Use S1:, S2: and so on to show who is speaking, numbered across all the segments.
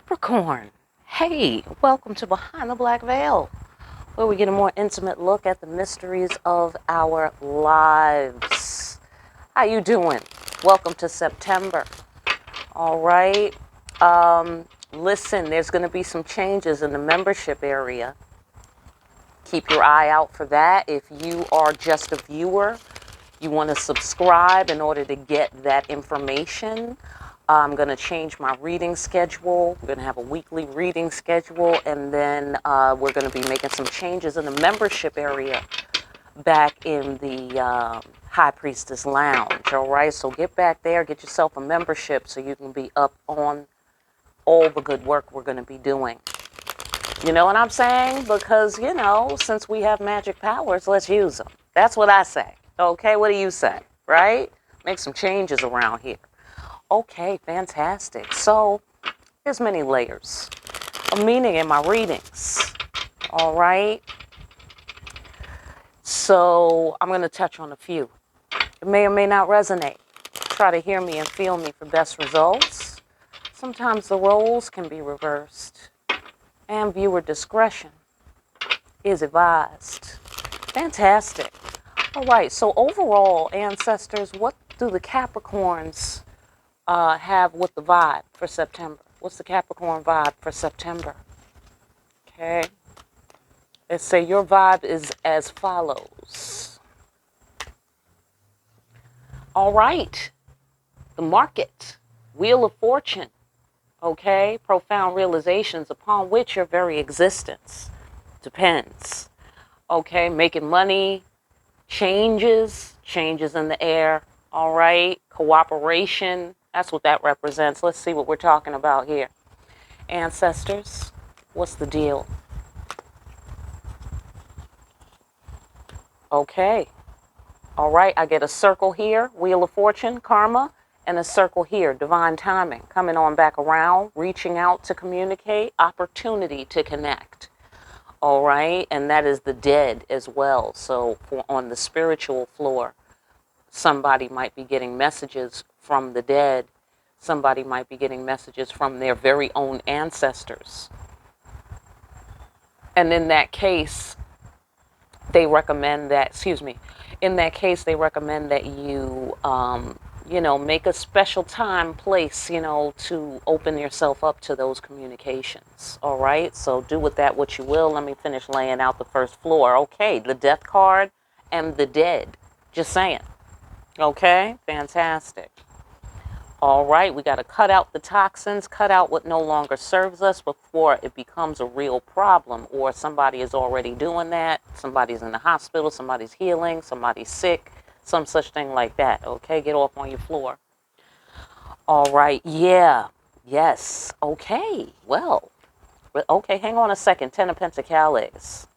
S1: Capricorn, hey, welcome to Behind the Black Veil, where we get a more intimate look at the mysteries of our lives. How you doing? Welcome to September. All right. Listen, there's going to be some changes in the membership area. Keep your eye out for that. If you are just a viewer, you want to subscribe in order to get that information. I'm going to change my reading schedule. We're going to have a weekly reading schedule, and then we're going to be making some changes in the membership area back in the High Priestess Lounge. All right, so get back there, get yourself a membership so you can be up on all the good work we're going to be doing. You know what I'm saying? Because, since we have magic powers, let's use them. That's what I say. Okay, what do you say? Right? Make some changes around here. Okay, fantastic. So, there's many layers of meaning in my readings. All right? So, I'm going to touch on a few. It may or may not resonate. Try to hear me and feel me for best results. Sometimes the roles can be reversed, and viewer discretion is advised. Fantastic. All right, so overall, ancestors, what do the Capricorns have with the vibe for September? What's the Capricorn vibe for September? Okay. Let's say your vibe is as follows. All right. The market, Wheel of Fortune. Okay. Profound realizations upon which your very existence depends. Okay. Making money, changes in the air. All right. Cooperation. That's what that represents. Let's see what we're talking about here. Ancestors, what's the deal? Okay. All right. I get a circle here, Wheel of Fortune, karma, and a circle here, divine timing, coming on back around, reaching out to communicate, opportunity to connect. All right. And that is the dead as well. So on the spiritual floor, somebody might be getting messages from the dead. Somebody might be getting messages from their very own ancestors. And in that case, they recommend that, they recommend that you, make a special time, place, to open yourself up to those communications. All right. So do with that what you will. Let me finish laying out the first floor. Okay. The death card and the dead. Just saying. Okay. Fantastic. All right, we got to cut out the toxins, cut out what no longer serves us before it becomes a real problem, or somebody is already doing that. Somebody's in the hospital, somebody's healing, somebody's sick, some such thing like that. Okay, get off on your floor. All right, yeah, yes, okay, well, okay, hang on a second. Ten of Pentacles.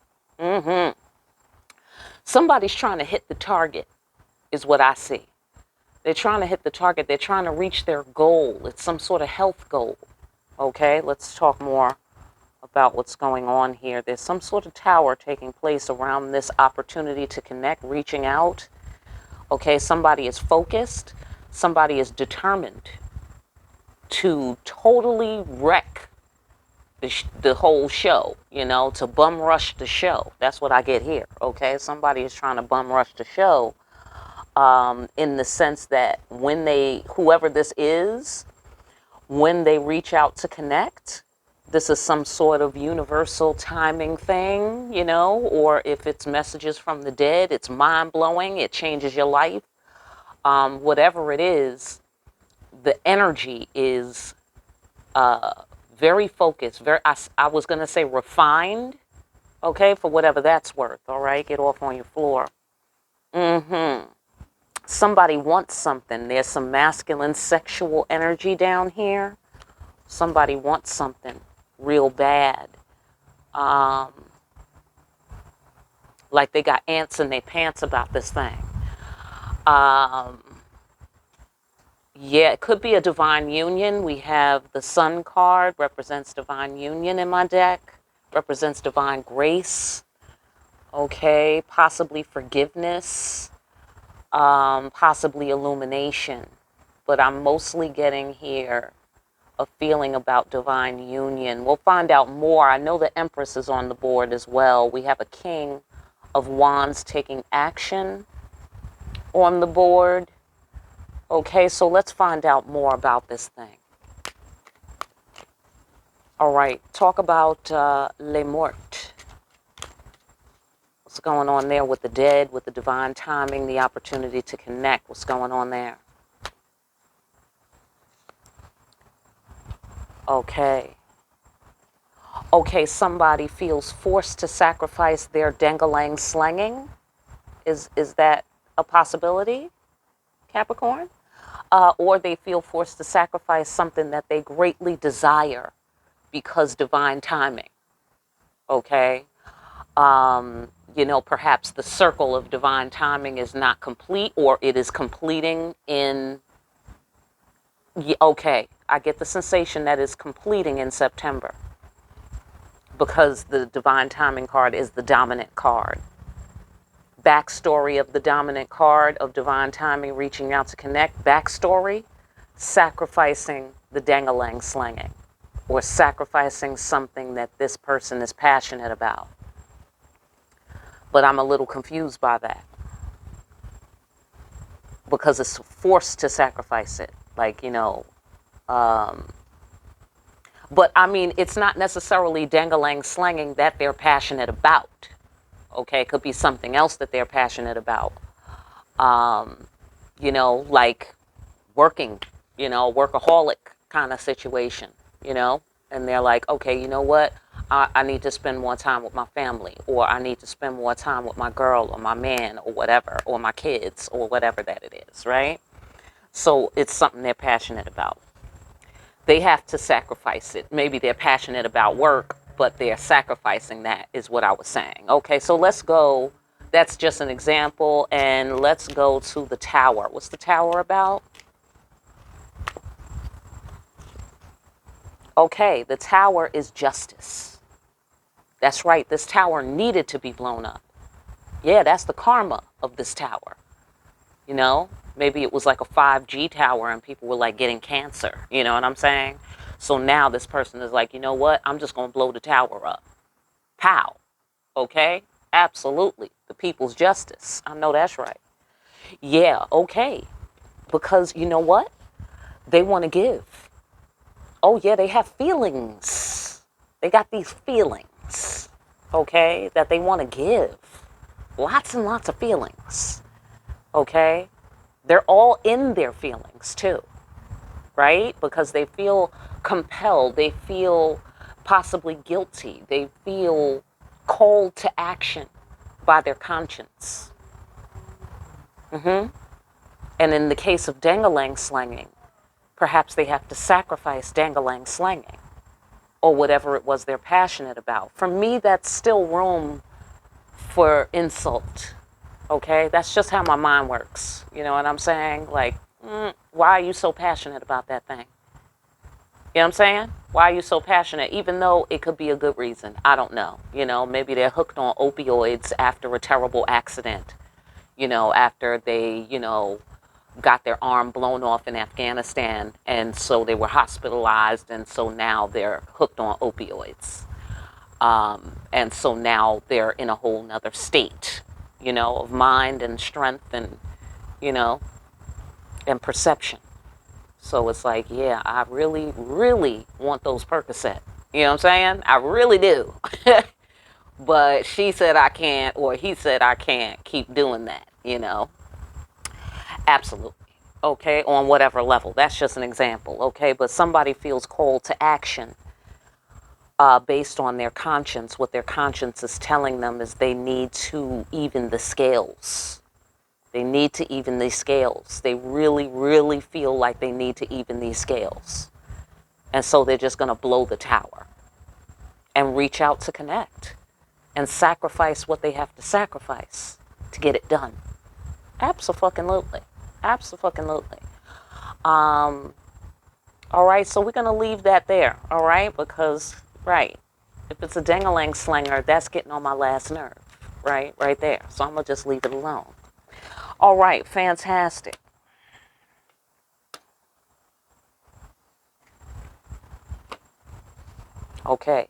S1: Somebody's trying to hit the target, is what I see. They're trying to hit the target. They're trying to reach their goal. It's some sort of health goal. Okay, let's talk more about what's going on here. There's some sort of tower taking place around this opportunity to connect, reaching out. Okay, somebody is focused. Somebody is determined to totally wreck the whole show, to bum rush the show. That's what I get here. Okay, somebody is trying to bum rush the show. In the sense that whoever this is, when they reach out to connect, this is some sort of universal timing thing, or if it's messages from the dead, it's mind-blowing, it changes your life. Whatever it is, the energy is very focused, I was going to say refined, okay, for whatever that's worth, all right? Get off on your floor. Somebody wants something. There's some masculine sexual energy down here. Somebody wants something real bad. Like they got ants in their pants about this thing. Yeah, it could be a divine union. We have the Sun card, represents divine union in my deck, represents divine grace. Okay, possibly forgiveness. Possibly illumination, but I'm mostly getting here a feeling about divine union. We'll find out more. I know the Empress is on the board as well. We have a King of Wands taking action on the board. Okay, so let's find out more about this thing. All right, talk about Les Morts. What's going on there with the dead, with the divine timing, the opportunity to connect? What's going on there? Okay. Okay, somebody feels forced to sacrifice their dangalang slanging. Is that a possibility, Capricorn? Or they feel forced to sacrifice something that they greatly desire because divine timing. Okay? You know, perhaps the circle of divine timing is not complete, or it is completing in... Okay, I get the sensation that it's completing in September, because the divine timing card is the dominant card. Backstory of the dominant card of divine timing, reaching out to connect. Backstory, sacrificing the dangalang slanging, or sacrificing something that this person is passionate about. But I'm a little confused by that, because it's forced to sacrifice it. Like, you know, but I mean, it's not necessarily dangalang slanging that they're passionate about. Okay, it could be something else that they're passionate about. You know, like working, you know, workaholic kind of situation, you know, and they're like, okay, you know what? I need to spend more time with my family, or I need to spend more time with my girl or my man or whatever, or my kids or whatever that it is, right? So it's something they're passionate about. They have to sacrifice it. Maybe they're passionate about work, but they're sacrificing that, is what I was saying. Okay, so let's go. That's just an example, and let's go to the Tower. What's the Tower about? Okay, the Tower is justice. That's right, this tower needed to be blown up. Yeah, that's the karma of this tower. You know, maybe it was like a 5G tower and people were like getting cancer. You know what I'm saying? So now this person is like, you know what? I'm just going to blow the tower up. Pow. Okay? Absolutely. The people's justice. I know that's right. Yeah, okay. Because you know what? They want to give. Oh, yeah, they have feelings. They got these feelings, okay, that they want to give. Lots and lots of feelings, okay? They're all in their feelings, too, right? Because they feel compelled. They feel possibly guilty. They feel called to action by their conscience. And in the case of dangalang slanging, perhaps they have to sacrifice dangalang slanging, or whatever it was they're passionate about. For me, that's still room for insult, okay? That's just how my mind works. You know what I'm saying? Like, why are you so passionate about that thing? You know what I'm saying? Why are you so passionate? Even though it could be a good reason. I don't know. You know, maybe they're hooked on opioids after a terrible accident. You know, after they, you know, got their arm blown off in Afghanistan, and so they were hospitalized, and so now they're hooked on opioids. And so now they're in a whole nother state, you know, of mind and strength and, you know, and perception. So it's like, yeah, I really, really want those Percocet. You know what I'm saying? I really do. But she said I can't, or he said I can't keep doing that, you know. Absolutely. Okay, on whatever level. That's just an example, okay? But somebody feels called to action based on their conscience. What their conscience is telling them is they need to even the scales. They need to even these scales. They really, really feel like they need to even these scales. And so they're just going to blow the tower and reach out to connect and sacrifice what they have to sacrifice to get it done. Abso-fucking-lutely. Abso-fucking-lutely. All right, so we're going to leave that there, all right? Because, right, if it's a dangalang slanger, that's getting on my last nerve, right? Right there. So I'm going to just leave it alone. All right, fantastic. Okay.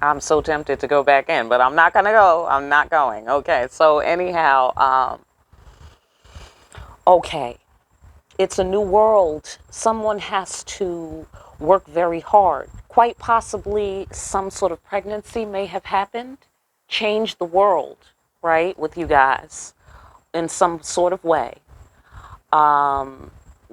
S1: I'm so tempted to go back in, but I'm not going to go. I'm not going. Okay. So anyhow, okay. It's a new world. Someone has to work very hard. Quite possibly some sort of pregnancy may have happened, changed the world, right, with you guys in some sort of way.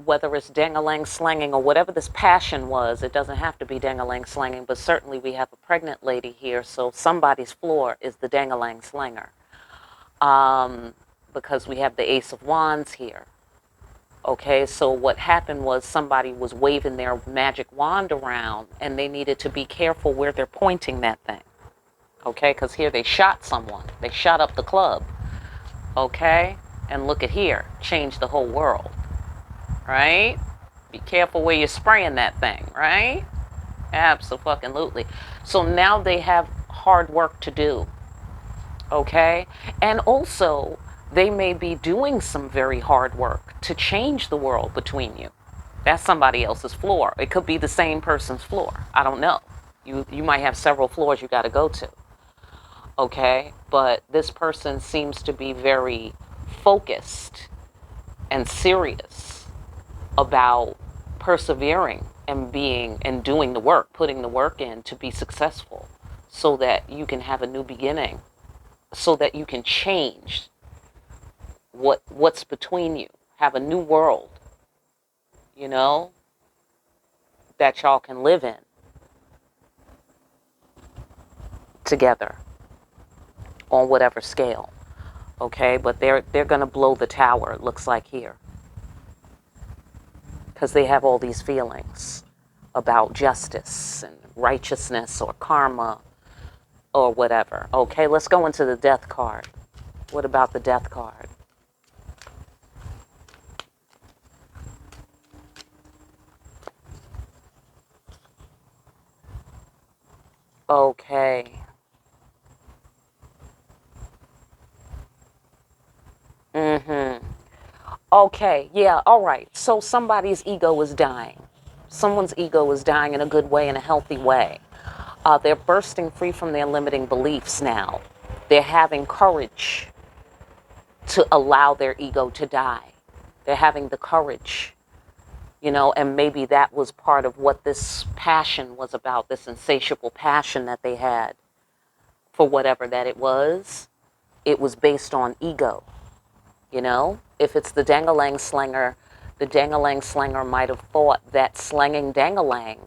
S1: Whether it's dang-a-lang slanging or whatever this passion was, it doesn't have to be dang-a-lang slanging, but certainly we have a pregnant lady here, so somebody's floor is the dang-a-lang slanger. Because we have the Ace of Wands here. Okay, so what happened was somebody was waving their magic wand around and they needed to be careful where they're pointing that thing. Okay, because here they shot someone. They shot up the club. Okay, and look at here, changed the whole world. Right? Be careful where you're spraying that thing, right? Absolutely. So now they have hard work to do. Okay? And also, they may be doing some very hard work to change the world between you. That's somebody else's floor. It could be the same person's floor. I don't know. You might have several floors you got to go to. Okay? But this person seems to be very focused and serious about persevering and being and doing the work, putting the work in to be successful so that you can have a new beginning, so that you can change what's between you, have a new world, you know, that y'all can live in together on whatever scale. Okay, but they're going to blow the tower, it looks like here, because they have all these feelings about justice and righteousness or karma or whatever. Okay, let's go into the death card. What about the death card? Okay. Okay, yeah, all right. So somebody's ego is dying. Someone's ego is dying in a good way, in a healthy way. They're bursting free from their limiting beliefs now. They're having courage to allow their ego to die. They're having the courage, you know, and maybe that was part of what this passion was about, this insatiable passion that they had for whatever that it was. It was based on ego, you know. If it's the dang-a-lang slanger, the dang-a-lang slanger might have thought that slanging dang-a-lang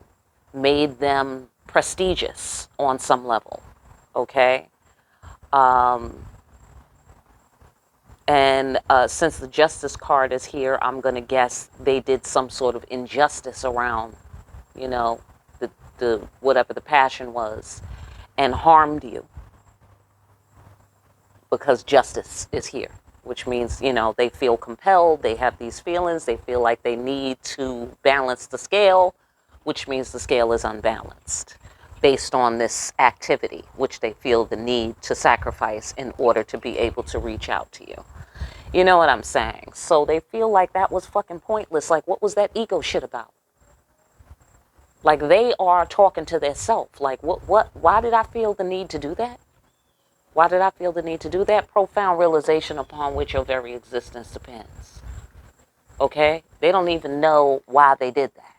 S1: made them prestigious on some level, okay? And since the justice card is here, I'm going to guess they did some sort of injustice around, you know, the whatever the passion was, and harmed you because justice is here, which means, you know, they feel compelled, they have these feelings, they feel like they need to balance the scale, which means the scale is unbalanced based on this activity, which they feel the need to sacrifice in order to be able to reach out to you. You know what I'm saying? So they feel like that was fucking pointless. Like, what was that ego shit about? Like, they are talking to their self. Like, why did I feel the need to do that? Why did I feel the need to do that? Profound realization upon which your very existence depends. Okay? They don't even know why they did that.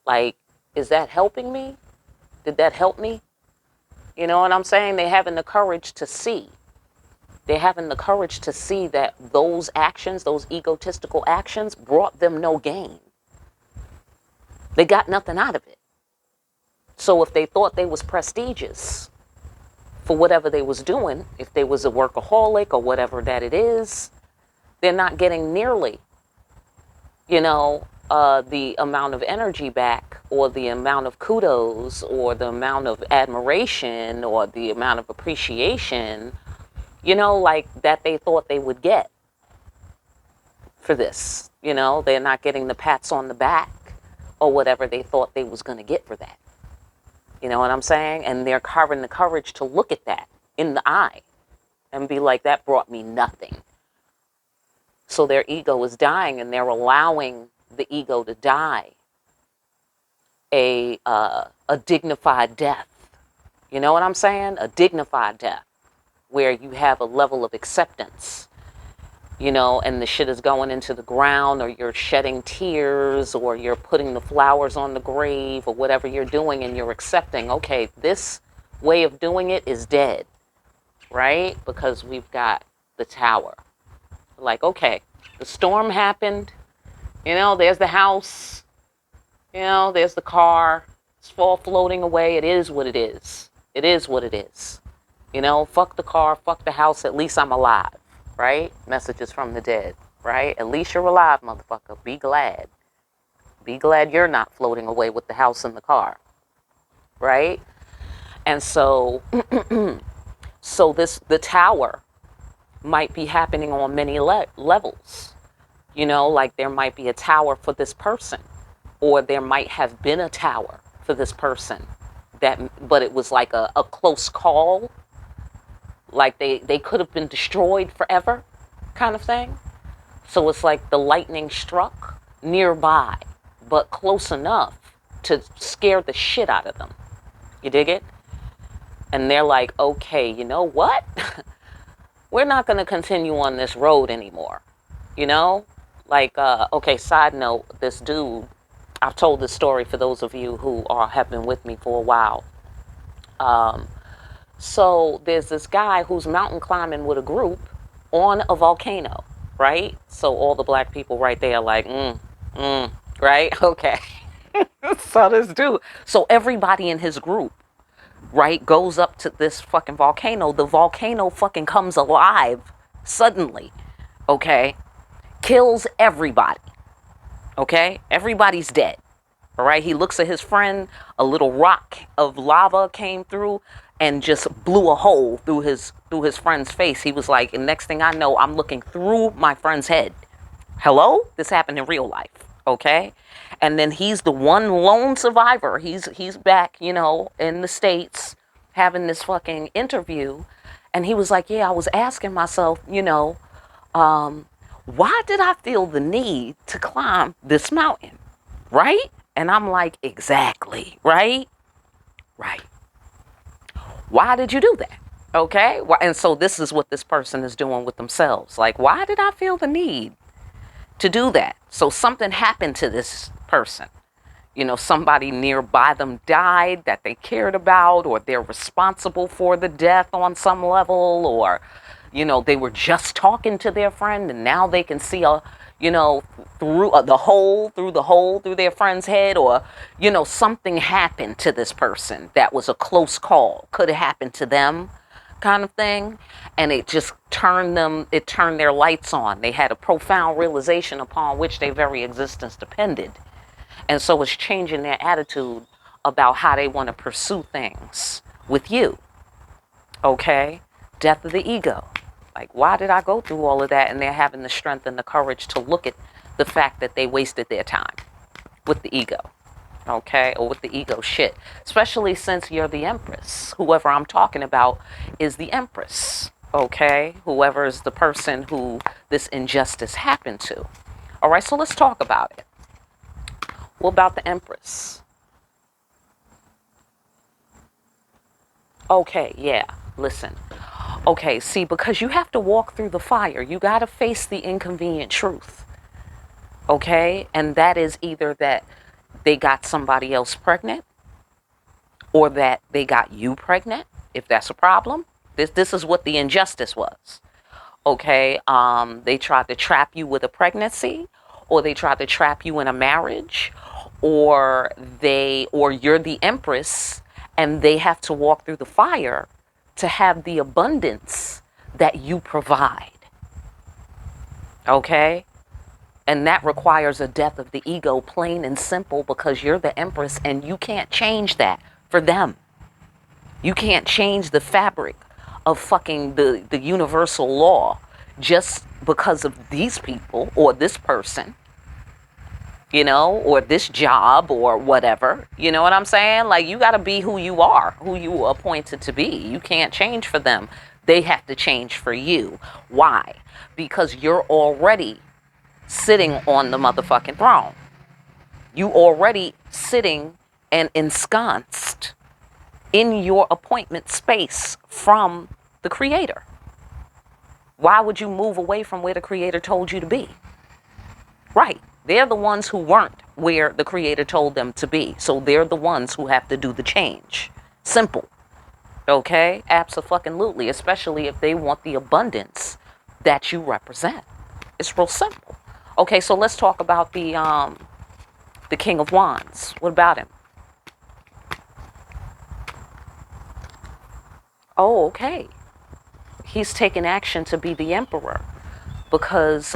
S1: Like, is that helping me? Did that help me? You know what I'm saying? They're having the courage to see. They're having the courage to see that those actions, those egotistical actions, brought them no gain. They got nothing out of it. So if they thought they was prestigious for whatever they was doing, if they was a workaholic or whatever that it is, they're not getting nearly, you know, the amount of energy back, or the amount of kudos, or the amount of admiration, or the amount of appreciation, you know, like that they thought they would get for this. You know, they're not getting the pats on the back or whatever they thought they was going to get for that. You know what I'm saying? And they're having the courage to look at that in the eye and be like, that brought me nothing. So their ego is dying, and they're allowing the ego to die a dignified death. You know what I'm saying? A dignified death where you have a level of acceptance, you know, and the shit is going into the ground, or you're shedding tears, or you're putting the flowers on the grave, or whatever you're doing, and you're accepting, okay, this way of doing it is dead, right? Because we've got the tower. Like, okay, the storm happened, you know, there's the house, you know, there's the car, it's all floating away. It is what it is. It is what it is. You know, fuck the car, fuck the house, at least I'm alive, right? Messages from the dead, right? At least you're alive, motherfucker. Be glad. Be glad you're not floating away with the house and the car, right? And so, the tower might be happening on many levels. You know, like there might be a tower for this person, or there might have been a tower for this person, but it was like a close call. Like they could have been destroyed forever, kind of thing. So it's like the lightning struck nearby, but close enough to scare the shit out of them. You dig it? And they're like, okay, you know what? We're not going to continue on this road anymore. You know? Like, okay, side note, this dude, I've told this story for those of you who have been with me for a while. So there's this guy who's mountain climbing with a group on a volcano, right? So all the black people right there like, right? Okay. So this dude, so everybody in his group, right, goes up to this fucking volcano. The volcano fucking comes alive suddenly, okay? Kills everybody, okay? Everybody's dead, all right? He looks at his friend, a little rock of lava came through and just blew a hole through his friend's face. He was like, and next thing I know, I'm looking through my friend's head. Hello? This happened in real life, okay? And then he's the one lone survivor. He's back, you know, in the States having this fucking interview. And he was like, yeah, I was asking myself, you know, why did I feel the need to climb this mountain, right? And I'm like, exactly, right? Right. Why did you do that? Okay. And so this is what this person is doing with themselves. Like, why did I feel the need to do that? So something happened to this person. You know, somebody nearby them died that they cared about, or they're responsible for the death on some level, or, you know, they were just talking to their friend and now they can see you know, through the hole through their friend's head, or, you know, something happened to this person that was a close call. Could have happened to them, kind of thing. And it just turned their lights on. They had a profound realization upon which their very existence depended. And so it's changing their attitude about how they want to pursue things with you. Okay? Death of the ego. Like, why did I go through all of that? And they're having the strength and the courage to look at the fact that they wasted their time with the ego. Okay? Or with the ego shit. Especially since you're the Empress. Whoever I'm talking about is the Empress. Okay? Whoever is the person who this injustice happened to. All right, so let's talk about it. What about the Empress? Okay, yeah, listen. Okay, see, because you have to walk through the fire. You got to face the inconvenient truth. Okay? And that is either that they got somebody else pregnant, or that they got you pregnant, if that's a problem. This is what the injustice was. Okay? They tried to trap you with a pregnancy, or they tried to trap you in a marriage, or you're the Empress and they have to walk through the fire to have the abundance that you provide. Okay? And that requires a death of the ego, plain and simple, because you're the Empress and you can't change that for them. You can't change the fabric of fucking the universal law just because of these people or this person, you know, or this job or whatever. You know what I'm saying? Like, you got to be who you are, who you were appointed to be. You can't change for them. They have to change for you. Why? Because you're already sitting on the motherfucking throne. You already sitting and ensconced in your appointment space from the Creator. Why would you move away from where the Creator told you to be? Right. They're the ones who weren't where the Creator told them to be. So they're the ones who have to do the change. Simple. Okay? Absolutely. Especially if they want the abundance that you represent. It's real simple. Okay, so let's talk about the King of Wands. What about him? Oh, okay. He's taking action to be the Emperor because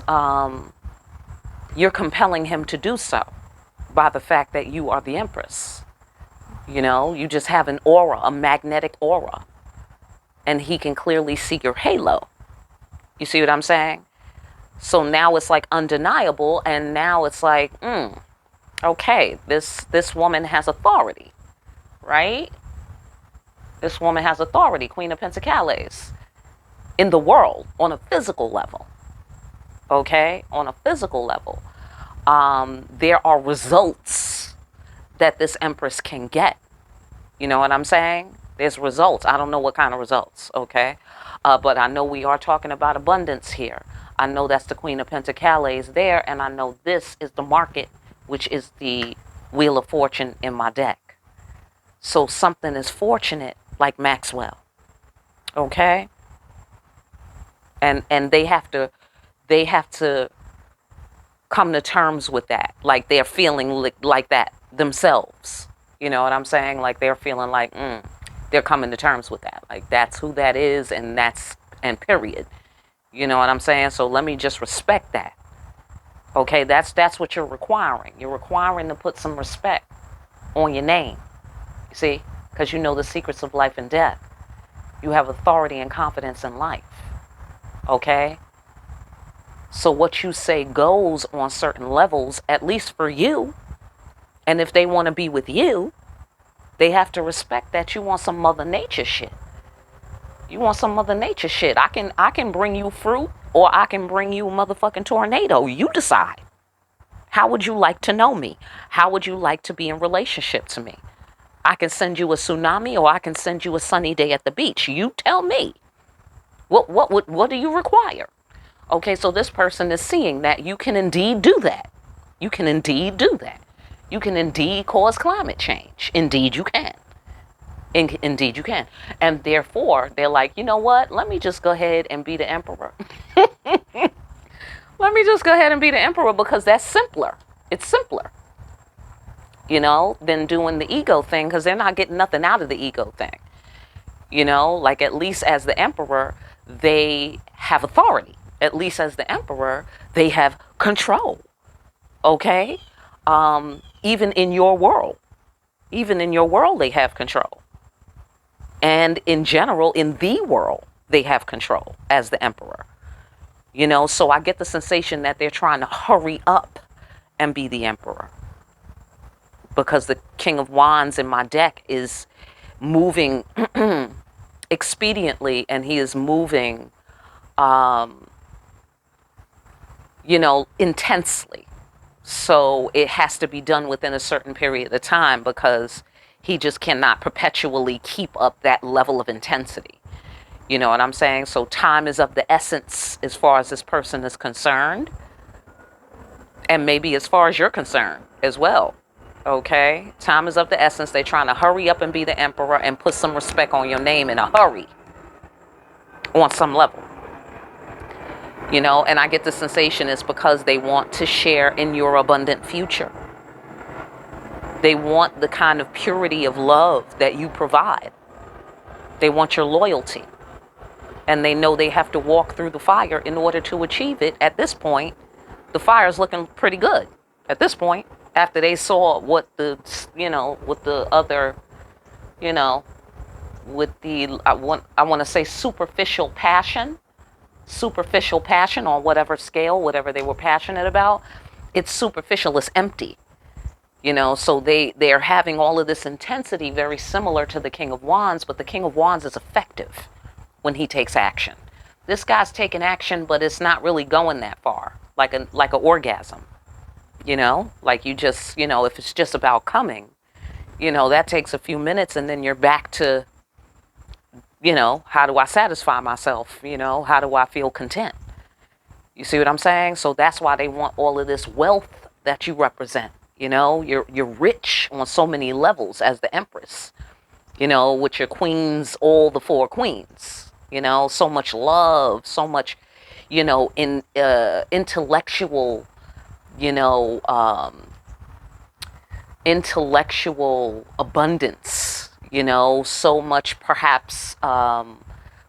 S1: you're compelling him to do so by the fact that you are the Empress. You know, you just have an aura, a magnetic aura, and he can clearly see your halo. You see what I'm saying? So now it's like undeniable, and now it's like, okay, this woman has authority, right? This woman has authority, Queen of Pentacles, in the world on a physical level. Okay, on a physical level, there are results that this Empress can get. You know what I'm saying? There's results. I don't know what kind of results, okay? But I know we are talking about abundance here. I know that's the Queen of Pentacles there, and I know this is the Market, which is the Wheel of Fortune in my deck. So something is fortunate, like Maxwell, okay? And they have to come to terms with that, like they're feeling like that themselves. You know what I'm saying? Like they're feeling like they're coming to terms with that. Like that's who that is, and period. You know what I'm saying? So let me just respect that. Okay, that's what you're requiring. You're requiring to put some respect on your name. You see? Because you know the secrets of life and death. You have authority and confidence in life. Okay? So what you say goes on certain levels, at least for you. And if they want to be with you, they have to respect that you want some Mother Nature shit. You want some Mother Nature shit. I can bring you fruit, or I can bring you a motherfucking tornado. You decide. How would you like to know me? How would you like to be in relationship to me? I can send you a tsunami, or I can send you a sunny day at the beach. You tell me. What do you require? Okay, so this person is seeing that you can indeed do that. You can indeed do that. You can indeed cause climate change. Indeed you can. Indeed you can. And therefore, they're like, you know what? Let me just go ahead and be the Emperor. Let me just go ahead and be the Emperor, because that's simpler. It's simpler, you know, than doing the ego thing, because they're not getting nothing out of the ego thing. You know, like at least as the Emperor, they have authority. At least as the Emperor, they have control. Okay? Even in your world. Even in your world, they have control. And in general, in the world, they have control as the Emperor. You know, so I get the sensation that they're trying to hurry up and be the Emperor. Because the King of Wands in my deck is moving expediently, and he is moving, you know, intensely. So it has to be done within a certain period of time, because he just cannot perpetually keep up that level of intensity. You know what I'm saying? So time is of the essence as far as this person is concerned. And maybe as far as you're concerned as well. Okay? Time is of the essence. They're trying to hurry up and be the Emperor and put some respect on your name in a hurry. On some level. You know, and I get the sensation it's because they want to share in your abundant future. They want the kind of purity of love that you provide. They want your loyalty. And they know they have to walk through the fire in order to achieve it. At this point, the fire's looking pretty good. At this point, after they saw what the, you know, with the other, you know, with the, I want to say superficial passion on whatever scale, whatever they were passionate about, it's superficial, it's empty. You know, so they're having all of this intensity very similar to the King of Wands, but the King of Wands is effective when he takes action. This guy's taking action, but it's not really going that far, like an orgasm. You know, like you just, you know, if it's just about coming, that takes a few minutes, and then you're back to, how do I satisfy myself? How do I feel content? You see what I'm saying? So that's why they want all of this wealth that you represent. You're rich on so many levels as the Empress, with your queens, all the four queens, so much love, so much, in intellectual, you know, um, intellectual abundance, so much perhaps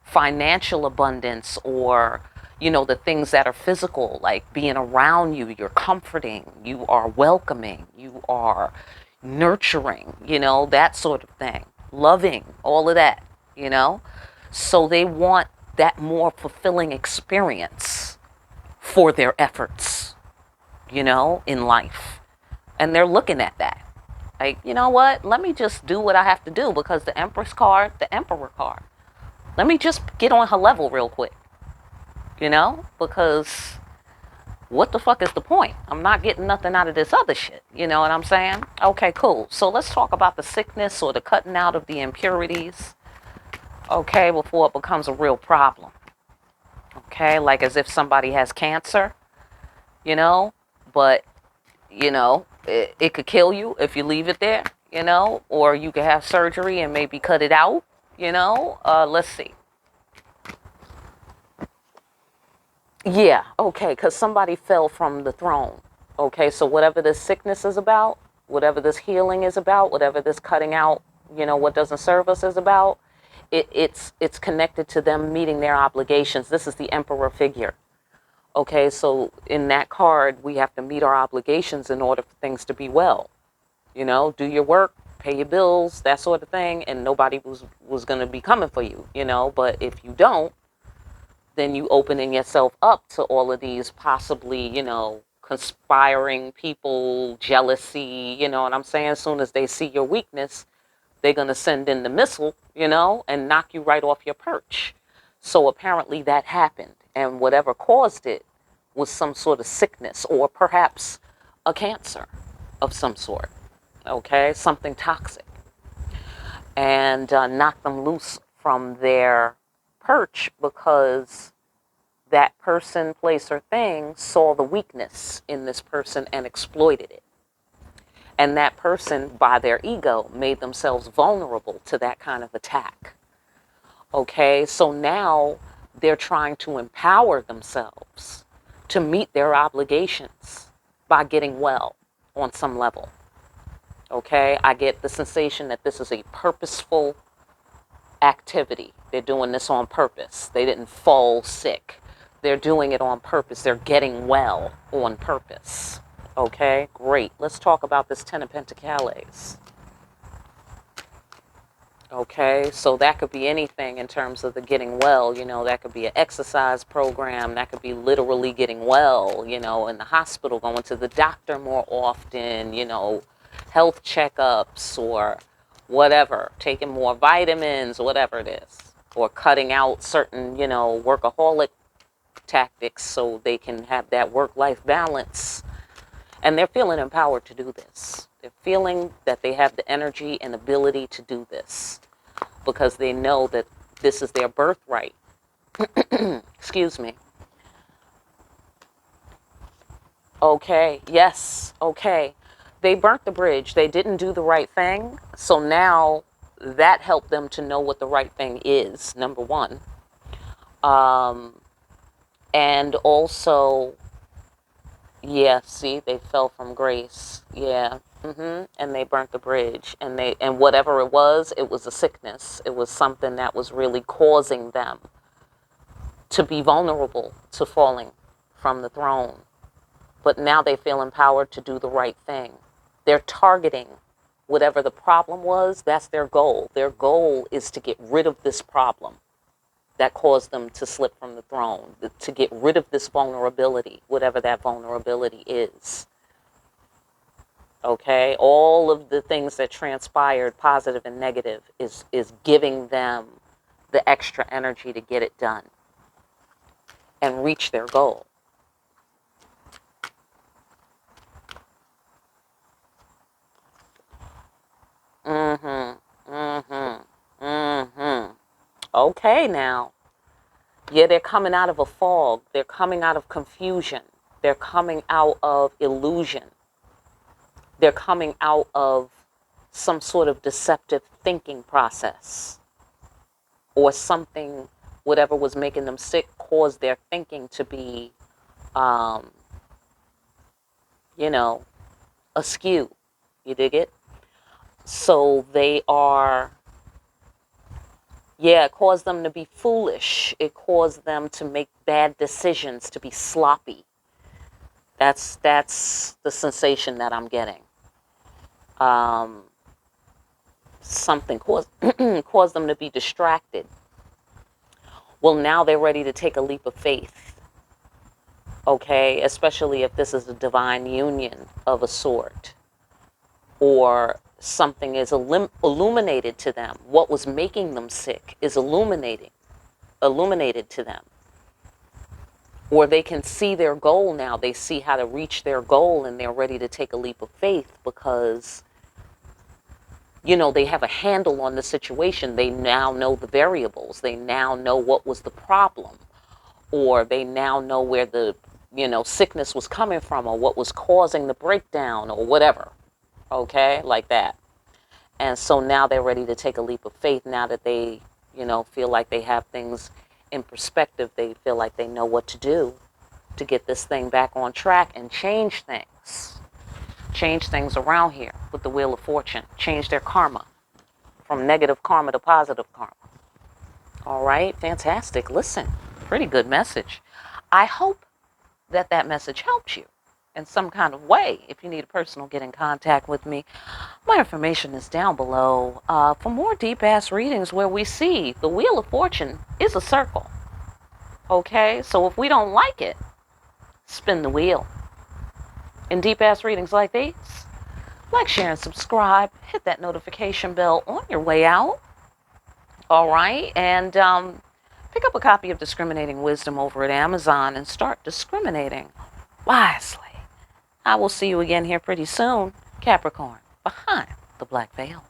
S1: financial abundance, or, the things that are physical, like being around you, you're comforting, you are welcoming, you are nurturing, that sort of thing, loving, all of that, you know. So they want that more fulfilling experience for their efforts, in life. And they're looking at that. Like, you know what? Let me just do what I have to do, because the Empress card, the Emperor card. Let me just get on her level real quick. Because what the fuck is the point? I'm not getting nothing out of this other shit. You know what I'm saying? Okay, cool. So let's talk about the sickness or the cutting out of the impurities. Okay, before it becomes a real problem. Okay, like as if somebody has cancer, but it could kill you if you leave it there, or you could have surgery and maybe cut it out, let's see. Yeah, okay, because somebody fell from the throne. Okay, so whatever this sickness is about, whatever this healing is about, whatever this cutting out, what doesn't serve us is about, it's connected to them meeting their obligations. This is the emperor figure. Okay, so in that card, we have to meet our obligations in order for things to be well. Do your work, pay your bills, that sort of thing, and nobody was going to be coming for you, But if you don't, then you opening yourself up to all of these possibly, conspiring people, jealousy, you know what I'm saying? As soon as they see your weakness, they're going to send in the missile, and knock you right off your perch. So apparently that happened. And whatever caused it was some sort of sickness, or perhaps a cancer of some sort. Okay, something toxic. And knock them loose from their perch, because that person, place, or thing saw the weakness in this person and exploited it. And that person, by their ego, made themselves vulnerable to that kind of attack. Okay, so now they're trying to empower themselves to meet their obligations by getting well on some level. Okay, I get the sensation that this is a purposeful activity. They're doing this on purpose. They didn't fall sick. They're doing it on purpose. They're getting well on purpose. Okay, great. Let's talk about this Ten of Pentacles. Okay, so that could be anything in terms of the getting well. That could be an exercise program. That could be literally getting well, in the hospital, going to the doctor more often, health checkups or whatever, taking more vitamins, whatever it is, or cutting out certain, workaholic tactics so they can have that work-life balance. And they're feeling empowered to do this. They're feeling that they have the energy and ability to do this, because they know that this is their birthright. Excuse me. Okay, yes, okay. They burnt the bridge. They didn't do the right thing. So now that helped them to know what the right thing is, number one. And also, yeah, see, they fell from grace. Yeah. And they burnt the bridge. And whatever it was a sickness. It was something that was really causing them to be vulnerable to falling from the throne. But now they feel empowered to do the right thing. They're targeting whatever the problem was. That's their goal. Their goal is to get rid of this problem that caused them to slip from the throne, to get rid of this vulnerability, whatever that vulnerability is. Okay, all of the things that transpired, positive and negative, is giving them the extra energy to get it done and reach their goal. Mm-hmm. Mm-hmm. Mm-hmm. Okay, now. Yeah, they're coming out of a fog. They're coming out of confusion. They're coming out of illusion. They're coming out of some sort of deceptive thinking process, or something, whatever was making them sick, caused their thinking to be, um, you know, askew. You dig it? So they are, yeah, it caused them to be foolish. It caused them to make bad decisions, to be sloppy. That's the sensation that I'm getting. Um, Something caused caused them to be distracted. Well, now they're ready to take a leap of faith. Okay, especially if this is a divine union of a sort, or something is illuminated to them. What was making them sick is illuminated to them, or they can see their goal now. They see how to reach their goal, and they're ready to take a leap of faith because, they have a handle on the situation. They now know the variables. They now know what was the problem, or they now know where the, sickness was coming from, or what was causing the breakdown, or whatever. Okay, like that. And so now they're ready to take a leap of faith now that they, feel like they have things in perspective. They feel like they know what to do to get this thing back on track and change things. Change things around here with the Wheel of Fortune. Change their karma from negative karma to positive karma. All right, fantastic. Listen, pretty good message. I hope that message helped you in some kind of way. If you need a personal get in contact with me, my information is down below. For more deep ass readings where we see the Wheel of Fortune is a circle. Okay, so if we don't like it, spin the wheel. In deep ass readings like these, like, share, and subscribe. Hit that notification bell on your way out. All right, and pick up a copy of Discriminating Wisdom over at Amazon and start discriminating wisely. I will see you again here pretty soon, Capricorn, behind the black veil.